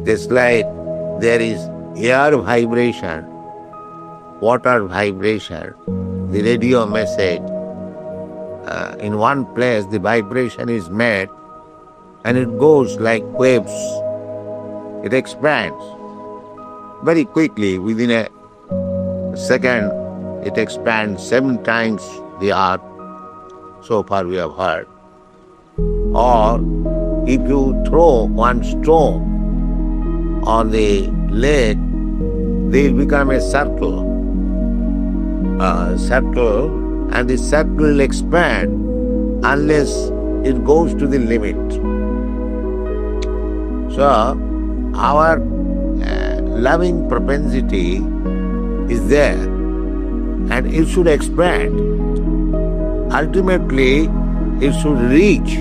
Just like there is air vibration, water vibration, the radio message, in one place the vibration is made and it goes like waves. It expands very quickly. Within a second, it expands 7 times the earth. So far we have heard. Or if you throw one stone on the lake, they will become a circle. And the circle will expand unless it goes to the limit. So, our loving propensity is there and it should expand. Ultimately, it should reach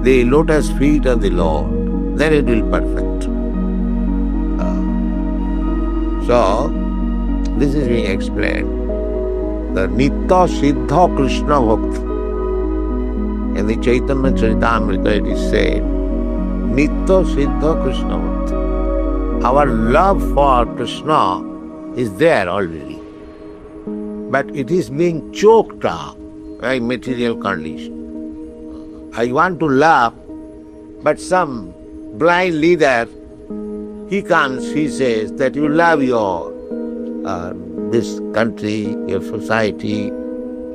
the lotus feet of the Lord. Then it will perfect. So, this is being explained. The Nitya Siddha Krishna Bhakti. In the Chaitanya Charitamrita it is said, Nitya Siddha Krishna Bhakti. Our love for Krishna is there already. But it is being choked up by material condition. I want to love, but some blind leader, he comes, he says that you love your this country, your society,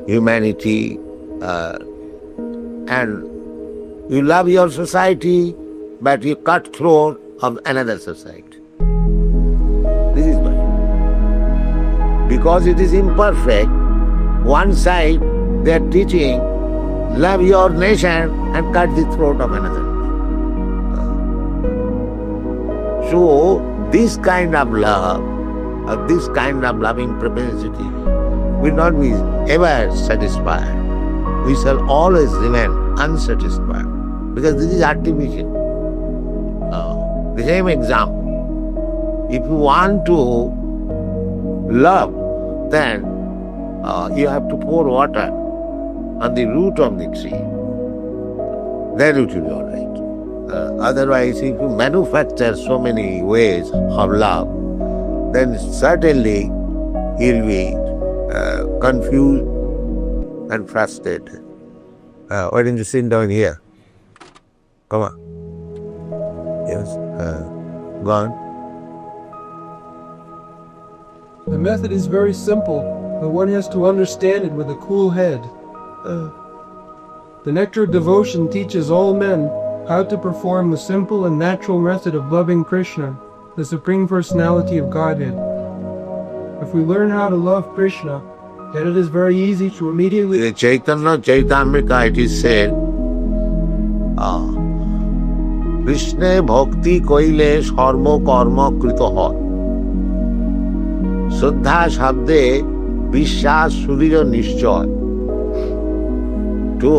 humanity, and you love your society, but you cut throat of another society. This is why. Because it is imperfect, one side they are teaching, love your nation and cut the throat of another. So, this kind of love, this kind of loving propensity will not be ever satisfied. We shall always remain unsatisfied because this is artificial. The same example. If you want to love, then you have to pour water on the root of the tree. Then it will be all right. Otherwise, if you manufacture so many ways of love, then certainly he'll be confused and frustrated. Why don't you sit down here? Come on. Yes. Go on. The method is very simple, but one has to understand it with a cool head. The nectar of devotion teaches all men how to perform the simple and natural method of loving Krishna, the Supreme Personality of Godhead. If we learn how to love Krishna, then it is very easy to immediately... In Chaitanya Charitamrita it is said, Krishna bhakti koile sarva karma krito hot. Shuddha shabde vishwas surira nishchoy. To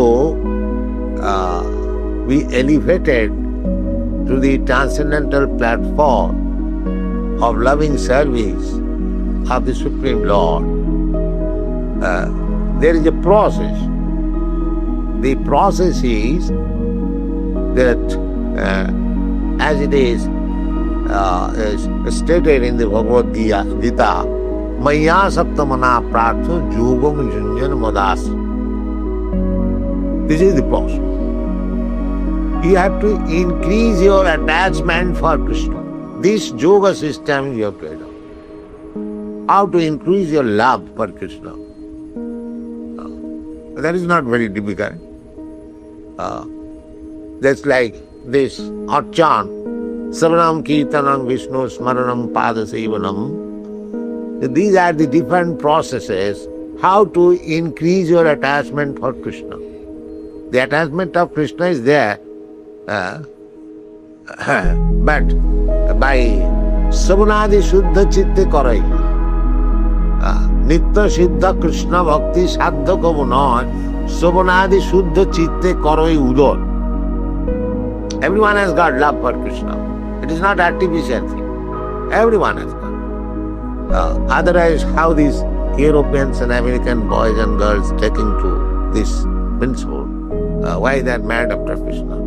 be elevated to the transcendental platform of loving service of the Supreme Lord, there is a process. The process is that, as it is stated in the Bhagavad Gita, Maya Saptamana Prartha Yogam Junjan Madas. This is the process. You have to increase your attachment for Krishna. This yoga system you have to adopt. How to increase your love for Krishna. That is not very difficult. That's like this Archan, Savanam Kirtanam Vishnu Smaranam Padasevanam. These are the different processes how to increase your attachment for Krishna. The attachment of Krishna is there, but by Savanadi Shuddha Chitte Karai, Nitya Siddha Krishna Bhakti Saddha Kavunoy, Savanadi Shuddha Chitte Karai Udor. Everyone has got love for Krishna. It is not artificial thing. Everyone has got. Otherwise, how these Europeans and American boys and girls taking to this principle? Why they are mad after Krishna?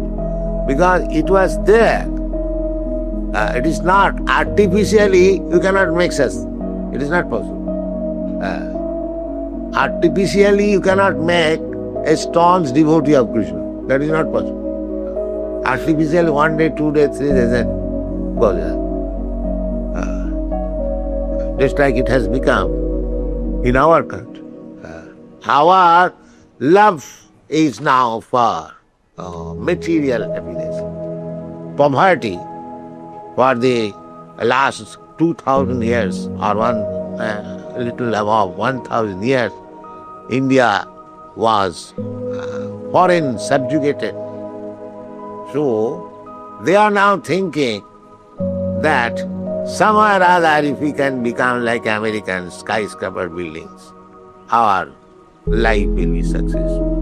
Because it was there. It is not artificially, you cannot make such. It is not possible. Artificially you cannot make a staunch devotee of Krishna. That is not possible. Artificially 1 day, 2 days, 3 days, and goes. Just like it has become in our country. Our love is now for material happiness. Poverty for the last 2000 years or a little above 1000 years, India was foreign subjugated. So they are now thinking that somewhere or other if we can become like American skyscraper buildings, our life will be successful.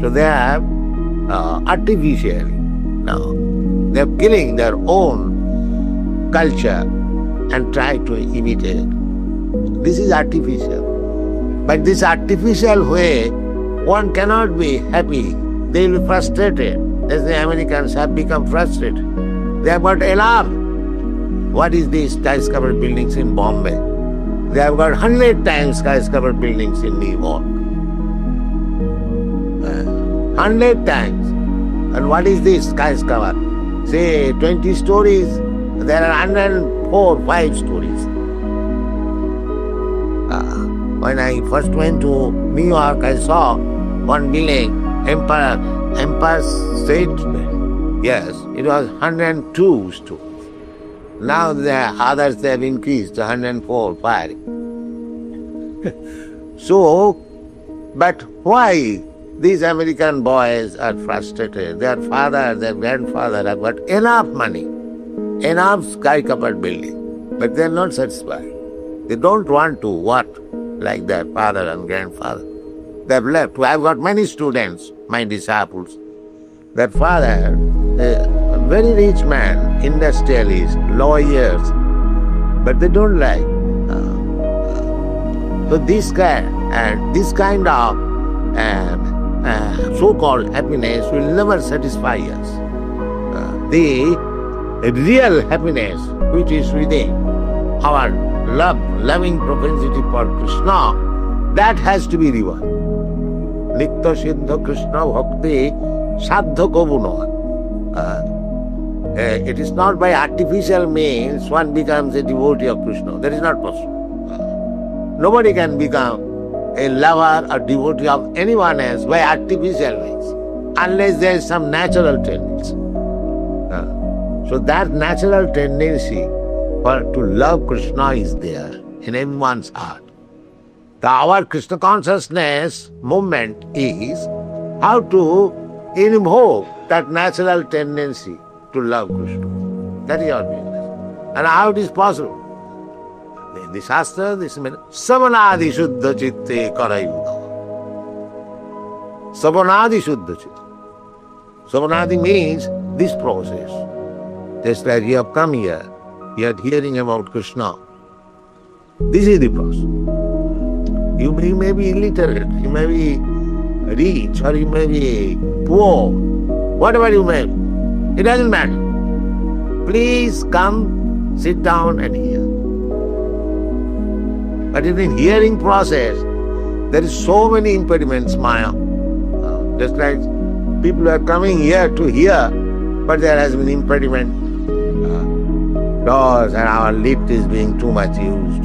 So they have artificially now, they are killing their own culture and try to imitate it. This is artificial. But this artificial way, one cannot be happy. They will be frustrated. As the Americans have become frustrated. They have got enough. What is these skyscraper buildings in Bombay? They have got 100 times skyscraper buildings in New York. 100 times. And what is this skyscraper? Say 20 stories, there are 104, 5 stories. When I first went to New York, I saw one building, Empire State. Yes, it was 102 stories. Now the others have increased to 104, 5. So, but why these American boys are frustrated? Their father, their grandfather have got enough money, enough skyscraper building, but they are not satisfied. They don't want to work like their father and grandfather. They have left. I have got many students, my disciples. Their father, a very rich man, industrialist, lawyers, but they don't like. So this kind of so-called happiness will never satisfy us. The real happiness which is within our loving propensity for Krishna, that has to be rewarded. Nikta Siddha Krishna Bhakti Sadha Kovuno. It is not by artificial means one becomes a devotee of Krishna. That is not possible. Nobody can become a lover or devotee of anyone else by artificial means, unless there is some natural tendency. So that natural tendency to love Krishna is there in everyone's heart. Our Krishna consciousness movement is how to invoke that natural tendency to love Krishna. That is our business. And how it is possible? The Shastra, this means Samanadi Shuddha Chitte Karayuddha. Samanadi Shuddha Chitta. Samanadi means this process. Just like you have come here, you are hearing about Krishna. This is the process. You may be illiterate, you may be rich, or you may be poor, whatever you may be. It doesn't matter. Please come, sit down and hear. But in the hearing process, there is so many impediments, Maya. Just like people are coming here to hear, but there has been impediment. Doors and our lift is being too much used.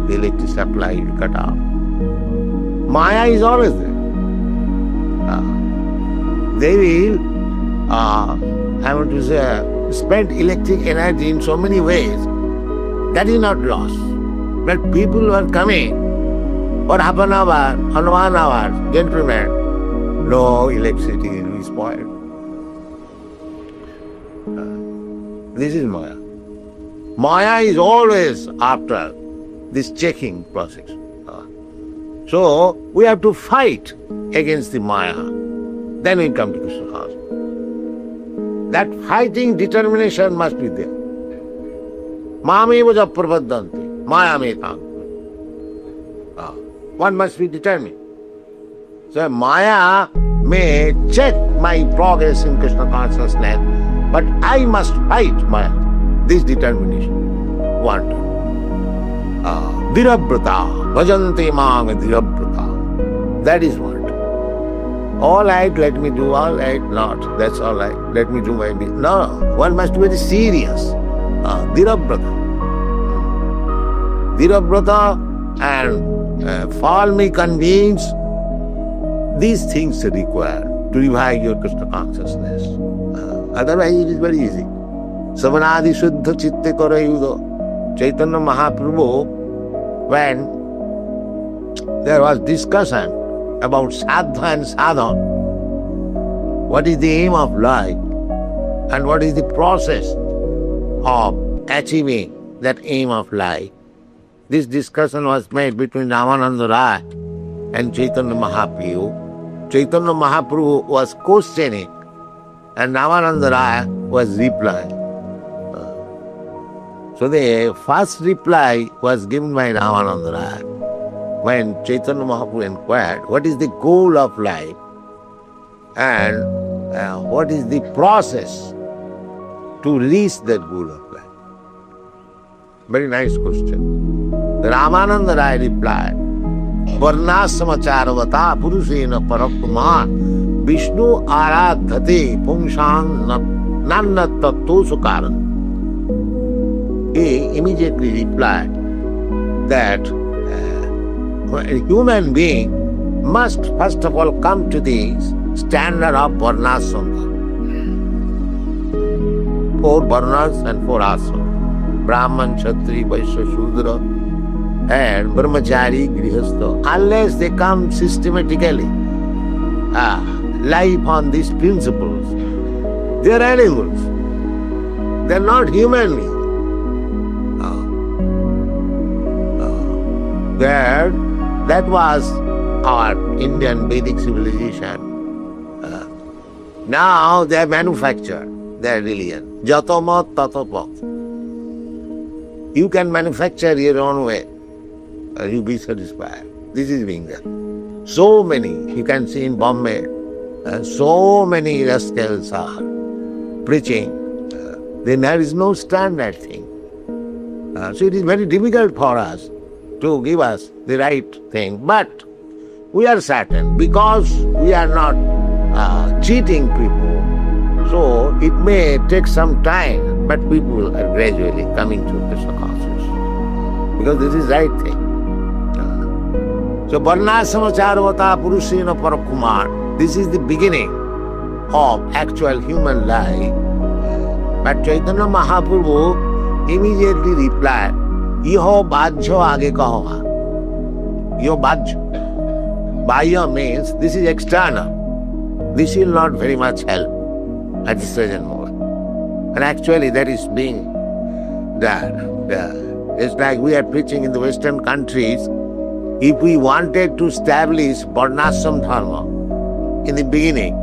The electric supply is cut off. Maya is always there. They will, I want to say, spend electric energy in so many ways. That is not lost. But people who are coming for half an hour or 1 hour, gentlemen, no electricity will be spoiled. This is Maya. Maya is always after this checking process. So we have to fight against the Maya. Then we come to Krishna consciousness. That fighting determination must be there. Mameva japrapaddanti, Maya metam. One must be determined. So Maya may check my progress in Krishna consciousness, but I must fight this determination. One. Dhirabrata, bhajante mang dhirabrata. That is what. All right, let me do, all right, not. That's all right. Let me do my business. No, one must be very serious. Dhirabrata. Dhirabrata and firmly convinced. These things are required to revive your Krishna consciousness. Otherwise it is very easy. Savanadi Shuddha Chitte Kara Yudo. Chaitanya Mahaprabhu, when there was discussion about sadha and sadhana, what is the aim of life and what is the process of achieving that aim of life. This discussion was made between Ramananda Rai and Chaitanya Mahaprabhu. Chaitanya Mahaprabhu was questioning and Ramananda Rai was replying. So the first reply was given by Ramananda Rai when Chaitanya Mahaprabhu inquired, what is the goal of life and what is the process to reach that goal of life? Very nice question. Ramananda Rai replied, Varnasamacharvata Purusena Parakuman Vishnu Aradhate Pungshan Nanna Tatto Sukaran. He immediately replied that a human being must first of all come to the standard of Varnasana. 4 Varnas and 4 Asanas. Brahman, Kshatri, Vaishya, Shudra and Brahmachari, Grihastha. Unless they come systematically, life on these principles, they are animals. They are not human beings. That was our Indian Vedic civilization. Now they have manufactured their religion. Jatamat tatapat. You can manufacture your own way. You'll be satisfied. This is being done. So many, you can see in Bombay, so many rascals are preaching. Then there is no standard thing. So it is very difficult for us to give us the right thing. But we are certain, because we are not cheating people, so it may take some time, but people are gradually coming to Krishna consciousness. Because this is right thing. So Varnasamacharvata Purusena Parakumar, this is the beginning of actual human life. But Chaitanya Mahaprabhu immediately replied, Iho bhajyo age kahoha. Iho bhajyo. Bhaya means this is external. This will not very much help at this present moment. And actually that is being done. It's like we are preaching in the Western countries. If we wanted to establish Varnashram Dharma in the beginning,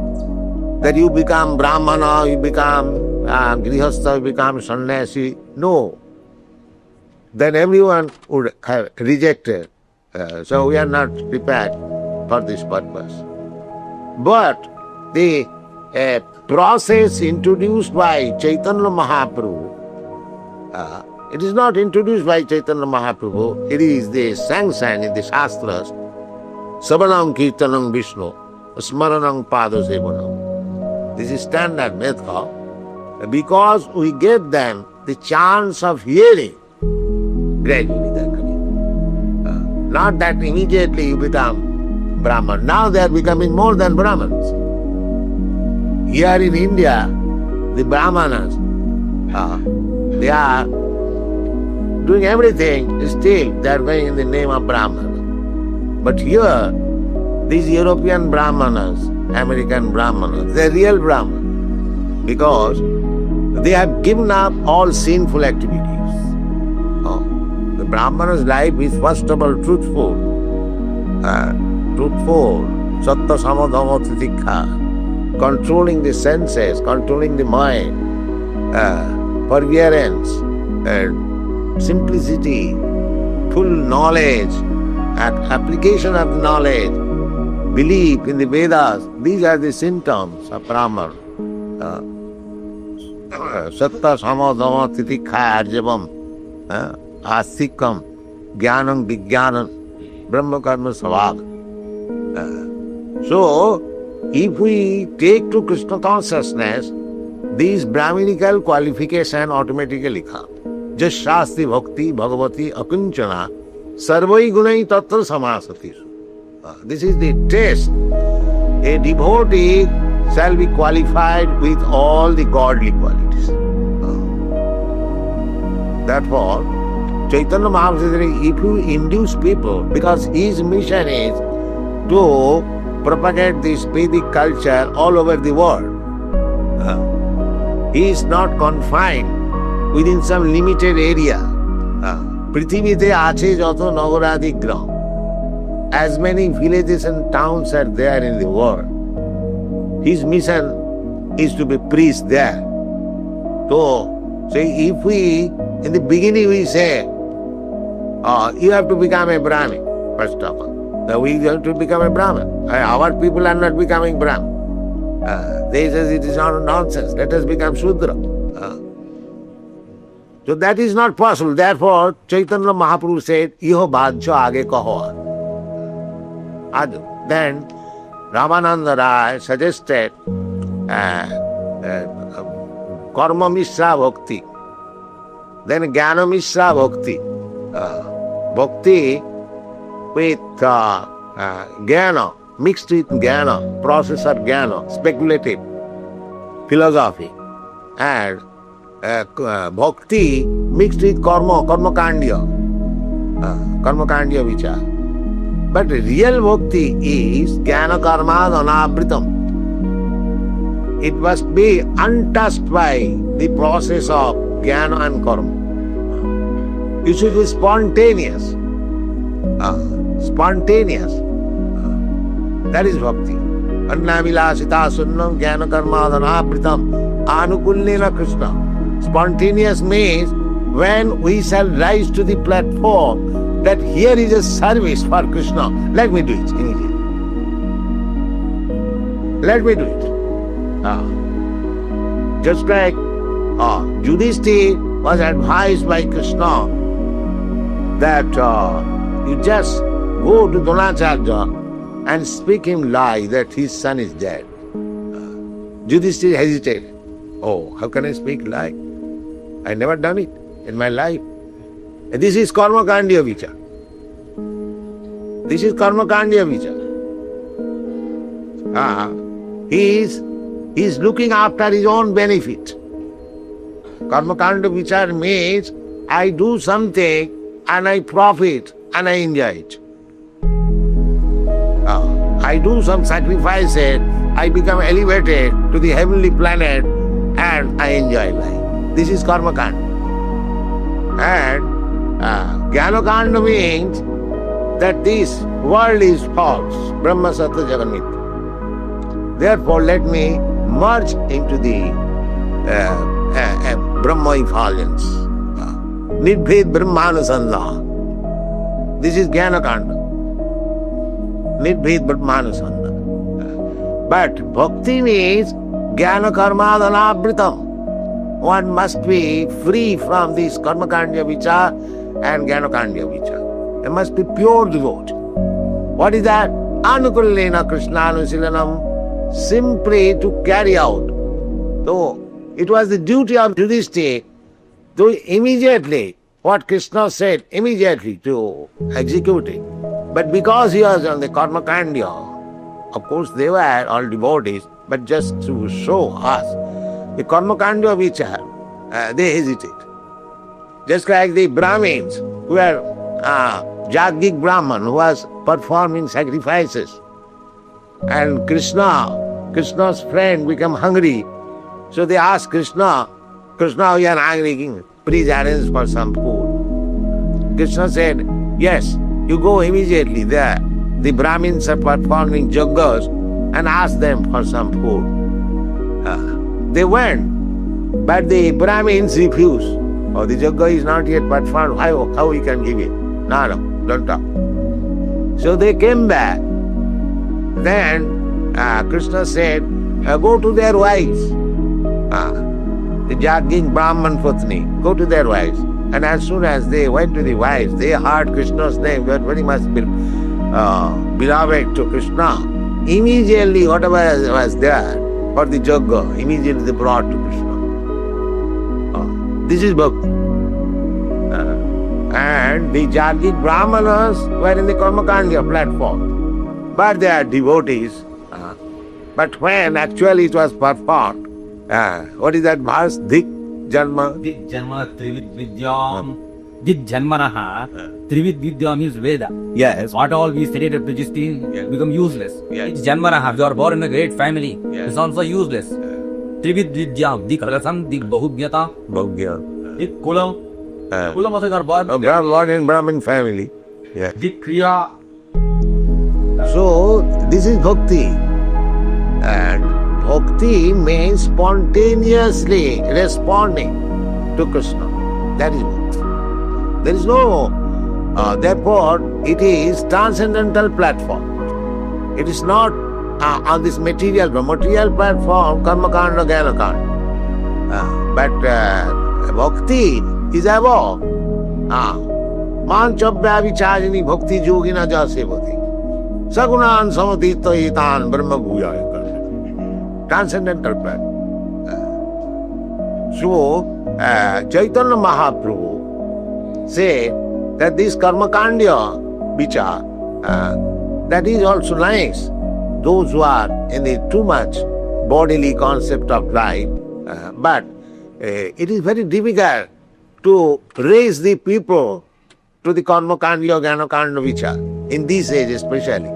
that you become Brahmana, you become Grihastha, you become Sannyasi, no. Then everyone would have rejected. So we are not prepared for this purpose. But the process introduced by Chaitanya Mahaprabhu, it is not introduced by Chaitanya Mahaprabhu, it is the sanction in the Shastras, Savanam Kirtanam Vishnu, Smaranam Padasevanam. This is standard method, because we give them the chance of hearing. Gradually they are coming. Not that immediately you become Brahman. Now they are becoming more than Brahmans. Here in India, the Brahmanas, they are doing everything, still they are going in the name of Brahman. But here, these European Brahmanas, American Brahmanas, they are real Brahmanas, because they have given up all sinful activities. The Brahmana's life is first of all truthful, sattva samadhama titikha, controlling the senses, controlling the mind, perseverance, simplicity, full knowledge, application of knowledge, belief in the Vedas. These are the symptoms of Brahman. satta samadama titikha arjavam astikam jnanam vijnanam brahma karma svabha. So, if we take to Krishna consciousness, these Brahminical qualification automatically come. Just Shasti Bhakti Bhagavati Akunchana Sarvai Gunai Tatra Samasati. This is the test. A devotee shall be qualified with all the godly qualities. Therefore, Chaitanya Mahaprabhu says, if you induce people, because his mission is to propagate this Vedic culture all over the world. He is not confined within some limited area. Prithivite ache joto nagaradik gram. As many villages and towns are there in the world. His mission is to be priest there. So, say if we, in the beginning we say, you have to become a Brahmin, first of all. Now we have to become a Brahmin. Our people are not becoming Brahmin. They say it is not nonsense. Let us become Shudra. So that is not possible. Therefore, Chaitanya Mahaprabhu said, Iho bhajya age kaho. Then Ramananda Rai suggested Karma Mishra Bhakti. Then Jnana Mishra Bhakti. Bhakti with Jnana, mixed with Jnana, process of Jnana, speculative philosophy, and Bhakti mixed with Karma, Karma Kandya Vichar. But real Bhakti is Jnana Karma Anabritam. It must be untouched by the process of Jnana and Karma. It should be spontaneous. Spontaneous. That is Bhakti. Annavilasita sunnam jnana karmadanabritam anukullena Krishna. Spontaneous means when we shall rise to the platform that here is a service for Krishna, let me do it immediately. Let me do it. Just like Yudhishthira was advised by Krishna that you just go to Dronacharya and speak him lie that his son is dead. Yudhishthira hesitated. Oh, how can I speak lie? I never done it in my life. And this is Karma Kandya Vichar. This is Karma Kandya Vichar. He is looking after his own benefit. Karma Kandya Vichar means I do something and I profit and I enjoy it. I do some sacrifices, I become elevated to the heavenly planet and I enjoy life. This is Karma Kanda. And Jnana Kanda means that this world is false, Brahma Satya Jagat Mithya. Therefore, let me merge into the Brahma effulgence. Nidbhed Brahmanusandha. This is Jnana Kanda. Nidbhed Brahmanusandha. But Bhakti means Jnana Karmadanabritam. One must be free from this Karma Kandya Vichar and Jnana Kandya Vichar. There must be pure devotee. What is that? Anukullena Krishnanushilanam. Simply to carry out. Though it was the duty of Yudhishthira to immediately, what Krishna said, immediately to execute it. But because he was on the Karma Kandya, of course they were all devotees, but just to show us, the Karma Kandya Vichar, they hesitate. Just like the Brahmins, who were Jagik Brahman, who was performing sacrifices, and Krishna's friend became hungry. So they asked Krishna, we are hungry, please arrange for some food. Krishna said, yes, you go immediately there. The Brahmins are performing yajnas and ask them for some food. They went, but the Brahmins refused. Oh, the yajna is not yet performed, how we can give it? No, don't talk. So they came back. Then Krishna said, go to their wives. the Jaging Brahman Patni, go to their wives. And as soon as they went to the wives, they heard Krishna's name, were very much beloved to Krishna. Immediately, whatever was there for the Jagga, immediately they brought to Krishna. This is Bhakti. And the Jagig Brahmanas were in the Karmakanya platform. But they are devotees. But when actually it was performed, what is that verse? Dik Janma? Dik Janma Trivid Vidyam. Dik Janmanaha. Trivid Vidya means Veda. Yes. What all we studied up to just become useless. Yes. Dik Janmanaha. You are born in a great family. Yes. It's also useless. Trivid Vidyam. Dik Rasam. Dik Bahubhyata. Bhagya. Dik Kulam. Kulam also you are born. Born in Brahmin family. Yes. Dik Kriya. So, this is Bhakti. And Bhakti means spontaneously responding to Krishna. That is Bhakti. There is no, therefore, it is transcendental platform. It is not on this material platform, karma kanda, jnana kanda. But Bhakti is above. Manchabhya vichajini bhakti yogina jasevati. Sagunan samatita itan brahma bhuyaya. Transcendental platform. So, Chaitanya Mahaprabhu say that this karmakandya vichar, that is also nice. Those who are in the too much bodily concept of life, but it is very difficult to raise the people to the karmakandya, jnanakandya vichar, in this age especially.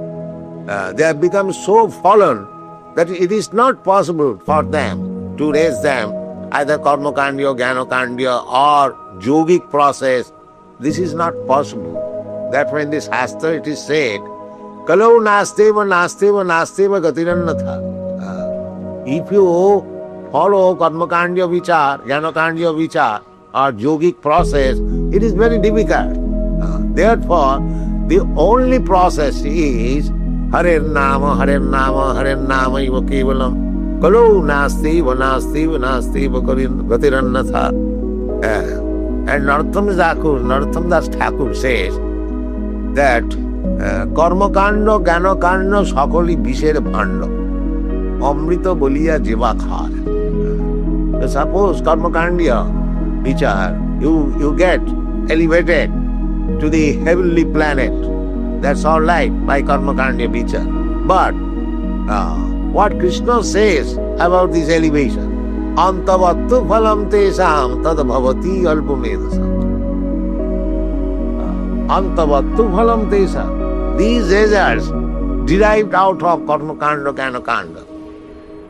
They have become so fallen that it is not possible for them to raise them either karmakandya, jnanakandya or yogic process. This is not possible. Therefore in this Shastra it is said, Kalau nasteva nasteva nasteva gatirannatha. If you follow karmakandya vichar, jnanakandya vichar or yogic process, it is very difficult. Therefore, the only process is Hare Nama, Hare Nama, Hare Nama iva kevalam. Kalau nasteva nasteva nasteva gatirannatha. And Narottam Das Thakur says that Karmakanda, Jnanakanda, Sakali Bisher Bhanda, Amrita Boliya Jiva Khar. Suppose Karmakandya vichar, you get elevated to the heavenly planet. That's all right by Karmakandya vichar. But what Krishna says about this elevation, Antavattu phalam tesam tad bhavati alpamedasam. Antavattu phalam tesam. These results derived out of karmakanda, jnanakanda,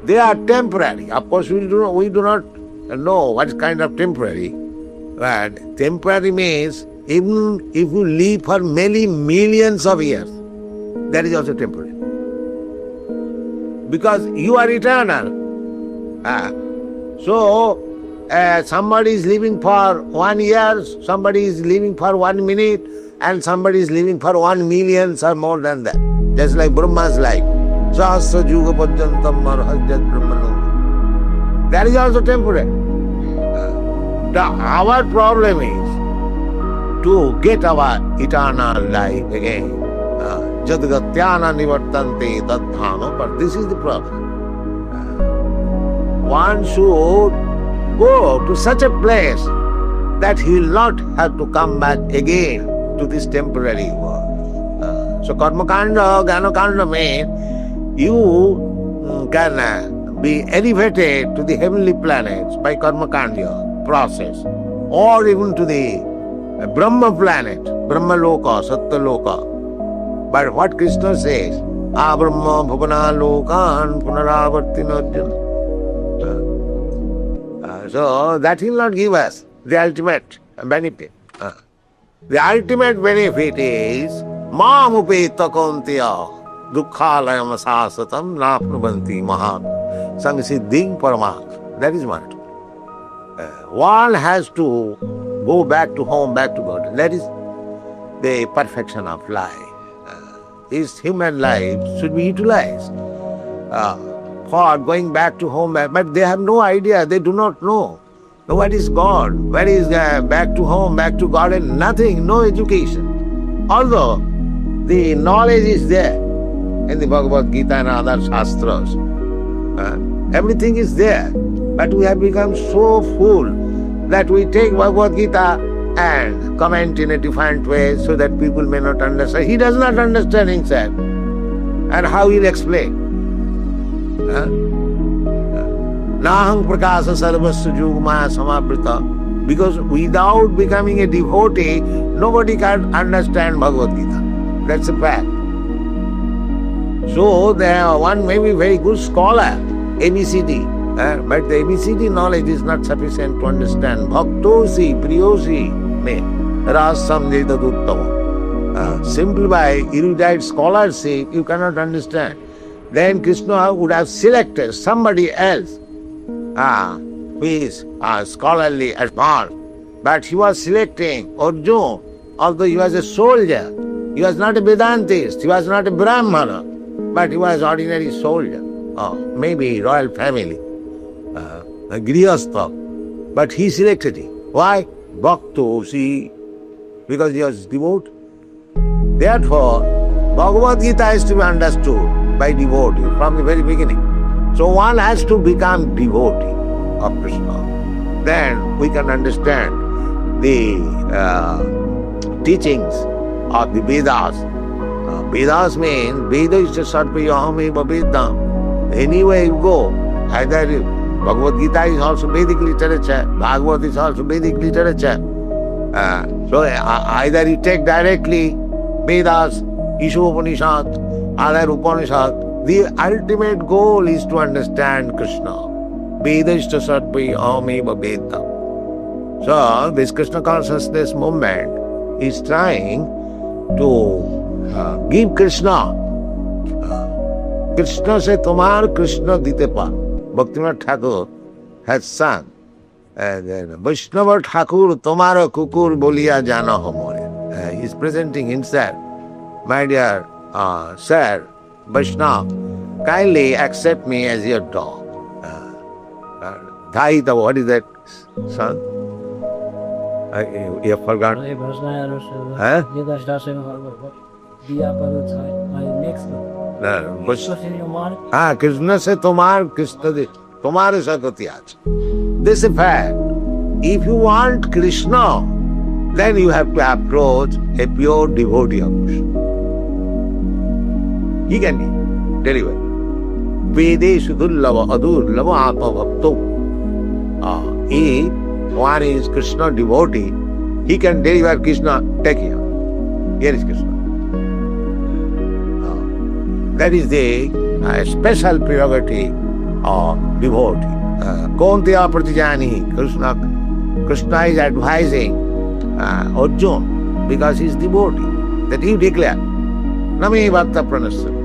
they are temporary. Of course, we do not know what kind of temporary. But temporary means even if you live for many millions of years, that is also temporary. Because you are eternal. So, somebody is living for 1 year, somebody is living for 1 minute, and somebody is living for 1 million or more than that. Just like Brahma's life. Sahasra Juga Pajjantam Marhajjat Brahmanam. That is also temporary. Our problem is to get our eternal life again. Jadgatyana nivartante tadhano. But this is the problem. One should go to such a place that he will not have to come back again to this temporary world. So karmakanda, jnanakanda means you can be elevated to the heavenly planets by karmakanda process, or even to the Brahma planet, Brahma Loka, Satya Loka. But what Krishna says, Abrahma bhuvana lokan punaravartinarjuna. So that will not give us the ultimate benefit. The ultimate benefit is Mam upeta kontiya dukkhalayam sasatam napnubanti mahan sangsiddhing paramak. That is what. One has to go back to home, back to God. That is the perfection of life. This human life should be utilized for going back to home. But they have no idea, they do not know What is God? Where is back to home, back to garden? Nothing, no education. Although the knowledge is there in the Bhagavad Gita and other Shastras. Everything is there. But we have become so full that we take Bhagavad Gita and comment in a different way so that people may not understand. He does not understand himself. And how he'll explain? Nahang prakasa sarvasya yugmaya samavrita. Because without becoming a devotee, nobody can understand Bhagavad Gita. That's a fact. So one may be very good scholar, ABCD, but the ABCD knowledge is not sufficient to understand. Bhaktosi, priyosi, me, rasam jetaduttam. Simply by erudite scholarship, you cannot understand. Then Krishna would have selected somebody else who is scholarly advanced. But he was selecting Arjuna, although he was a soldier. He was not a Vedantist, he was not a Brahmana, but he was ordinary soldier, maybe royal family, a Grihastha. But he selected him. Why? Bhaktosi, because he was devout. Therefore, Bhagavad Gita is to be understood by devotee from the very beginning. So one has to become devotee of Krishna. Then we can understand the teachings of the Vedas. Vedas mean, Veda is a sarvayaham Vedam. Anywhere you go, either Bhagavad Gita is also Vedic literature, Bhagavad is also Vedic literature. So either you take directly Vedas, Ishopanishad, other Upanishad. The ultimate goal is to understand Krishna. Vedashta sarvayaham Vedam. So this Krishna consciousness movement is trying to give Krishna. Krishna se tomar Krishna dite pa. Bhaktivedanta Thakur has sung. And then Vaishnava Thakur tomara kukur bolia jana homore. He is presenting himself. My dear sir, Vaishnava, kindly accept me as your dog. Dhaita, what is that, son? You have forgotten? Krishna se tomar Krishna de tomare sakati aaj. This is a fact. If you want Krishna, then you have to approach a pure devotee of Krishna. He can deliver. Vedeshu dullava adurlava atma bhakto. If one is Krishna devotee, he can deliver Krishna, take here. Here is Krishna. That is the special prerogative of devotee. Kaunteya pratijani, Krishna is advising Arjuna because he is devotee, that he declared. Nami bhakta pranasya.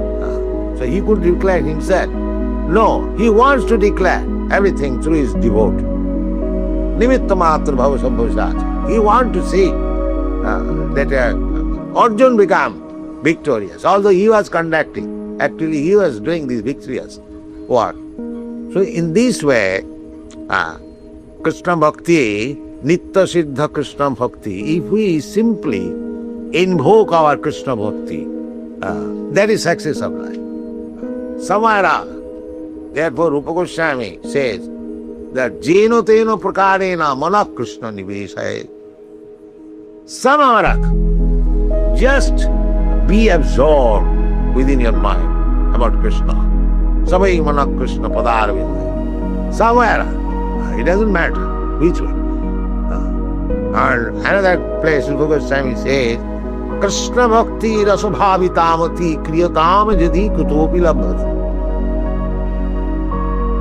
So he could declare himself. No, he wants to declare everything through his devotee. Nimitta matra bhava sambhavasat. He wants to see that Arjuna become victorious. Although he was conducting, actually he was doing this victorious work. So in this way, Krishna Bhakti, Nitya Siddha Krishna Bhakti, if we simply invoke our Krishna Bhakti, that is success of life. Samara. Therefore Rupa Goswami says that Jeno Teno Prakarena Mana Krishna Nivesaya. Samarak. Just be absorbed within your mind about Krishna. Sabai Mana Krishna Padarvinda. Somewhere. It doesn't matter which way. And another place Rupa Goswami says, Krishna Bhakti Rasabhavitamati Kriyatam Jadi Kutopi Labhati.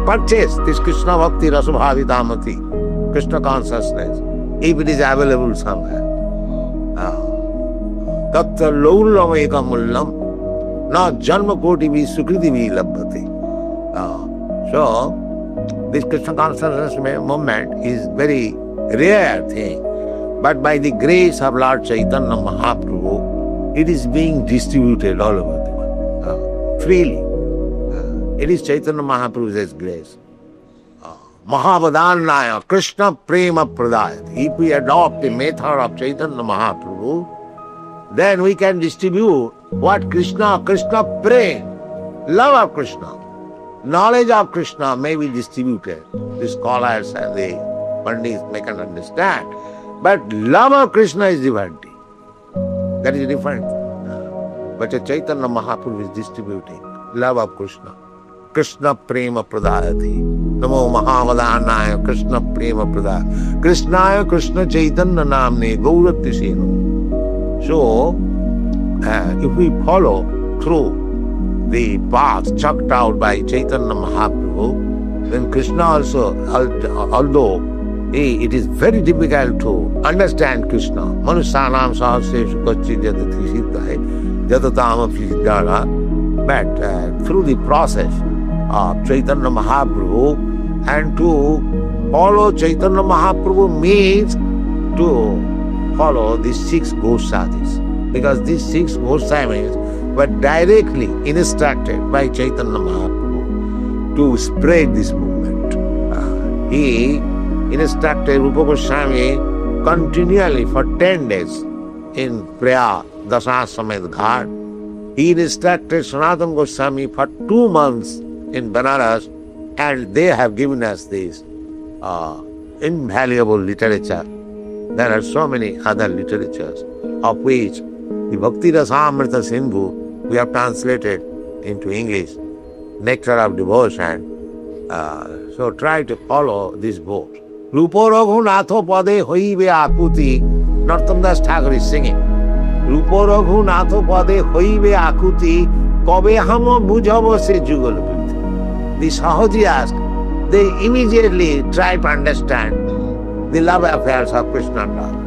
Purchase this Krishna Bhakti Rasabhavitamati, Krishna consciousness, if it is available somewhere. Tattva laulam ekam mullam, na janma koti vi sukriti vi labhati. So, this Krishna consciousness movement is very rare thing. But by the grace of Lord Chaitanya Mahaprabhu, it is being distributed all over the world, freely. It is Chaitanya Mahaprabhu's grace. Mahavadannaya Krishna Prema Pradayati. If we adopt the method of Chaitanya Mahaprabhu, then we can distribute what Krishna Prema, love of Krishna. Knowledge of Krishna may be distributed. The scholars and the pandits may can understand. But love of Krishna is different. That is different. But Chaitanya Mahaprabhu is distributing love of Krishna. Krishna Prema Pradayati. Namo Mahavadannaya Krishna Prema Pradayati. Krishnaya Krishna Chaitanya Namne Gaurati Seno. So, if we follow through the path chalked out by Chaitanya Mahaprabhu, then Krishna also, although it is very difficult to understand Krishna, Manusyanam sahasreshu kachchid yadati siddhai yadatam apisiddhara, but through the process of Chaitanya Mahaprabhu, and to follow Chaitanya Mahaprabhu means to follow these 6 Goswadis, because these 6 Goswamis were directly instructed by Chaitanya Mahaprabhu to spread this movement. He instructed Rupa Goswami continually for 10 days in Prayag, Dasaswamed Ghat. He instructed Sanatana Goswami for 2 months in Banaras, and they have given us this invaluable literature. There are so many other literatures, of which the Bhakti Rasamrita Sindhu we have translated into English, Nectar of Devotion. So try to follow this book. Rupa Raghunatho Pade Hoibe Akuti, Narottam Das Thakur is singing. Rupa Raghunatho Pade Hoibe Akuti, Kobe Hamo Bujhabo Se Jugal Priti. The Sahajiyas, they immediately try to understand the love affairs of Krishna and Radha.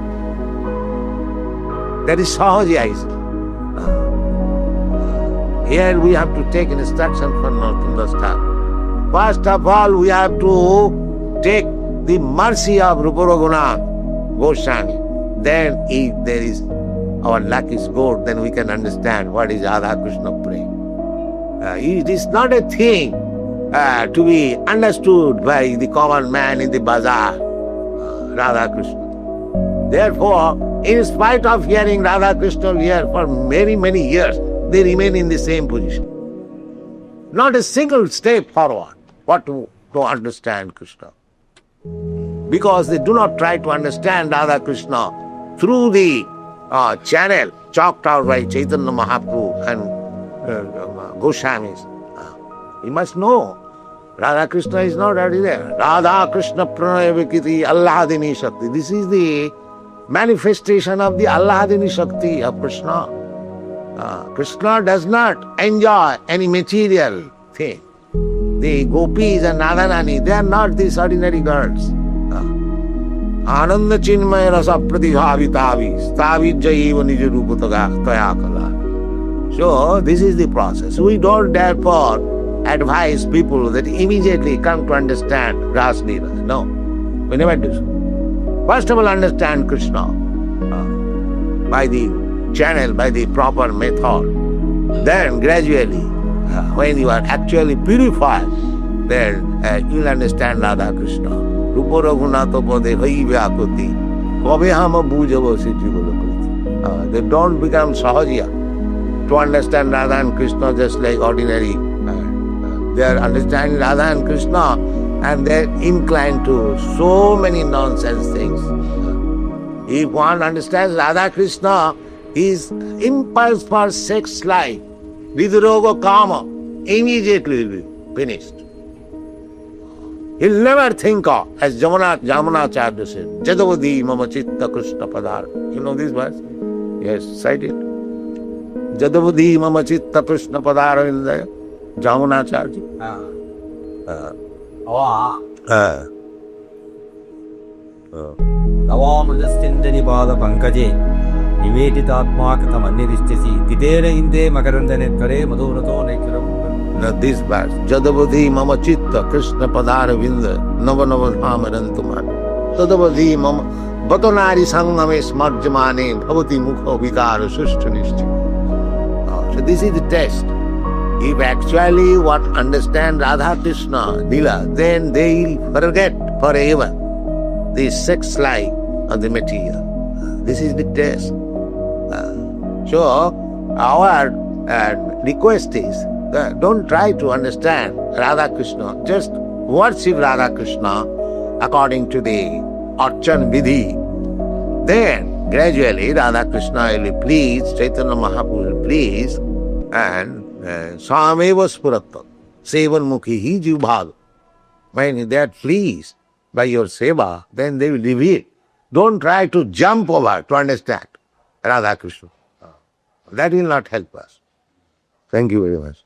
That is Sahajiyism. Here we have to take instruction from Narottam Das Thakur. First of all, we have to take the mercy of Rupa Raghunath Goswami. Then, if there is our luck is good, then we can understand what is Radha Krishna Prema. It is not a thing to be understood by the common man in the bazaar, Radha Krishna. Therefore, in spite of hearing Radha Krishna here for many, many years, they remain in the same position. Not a single step forward, but to understand Krishna. Because they do not try to understand Radha Krishna through the channel chalked out by Chaitanya Mahaprabhu and Goswamis. You must know, Radha Krishna is not already there. Radha Krishna Pranaya Vikiti Allahadini Shakti. This is the manifestation of the Allahadini Shakti of Krishna. Krishna does not enjoy any material thing. The gopis and Radharani, they are not these ordinary girls. Ananda Chinmaya Rasa Pratibhavitavi Stavijjaiva Nija Rupataga Tayakala. So, this is the process. We don't therefore advise people that immediately come to understand Ras Leela. No, we never do so. First of all, understand Krishna by the channel, by the proper method. Then gradually, when you are actually purified, then you will understand Radha Krishna. Rupa Raghunatha Pade Hoibe Akuti, Kobe Hama Bujhabo Se Jugal Priti. They don't become Sahajiya to understand Radha and Krishna just like ordinary. They are understanding Radha and Krishna, and they are inclined to so many nonsense things. If one understands Radha Krishna, his impulse for sex life, Vidroga Kama, immediately will be finished. He'll never think of, as Jamunacharya said, Jadavadi Mama Chitta Krishna Padar. You know this verse? Yes, cite it. Jadavadi Mama Chitta Krishna Padar in there. Jamunacharya. Navamrjastindani Pada Pankaje Niveditaatmakata Maniristasi Tidere Inde Makarandanetkare Madhurato Nekaram. Now this verse, Jadavadhi Mama Chitta Krishna Padara Vinda Navanavadhamarantuman Tadavadhi Mama Batonari Sangame Smarjamane Bhavati Mukha Vikara Sushthanishti. So this is the test. If actually what understand Radha Krishna Lila, then they will forget forever the sex life of the material. This is the test. So our request is, don't try to understand Radha Krishna. Just worship Radha Krishna according to the Archan Vidhi. Then gradually Radha Krishna will be pleased, Chaitanya Mahaprabhu will be pleased, and Sameva Spuratta, Sevan Mukhi Hi Jivbhag. When they are pleased by your seva, then they will reveal. Don't try to jump over to understand Radha Krishna. That will not help us. Thank you very much.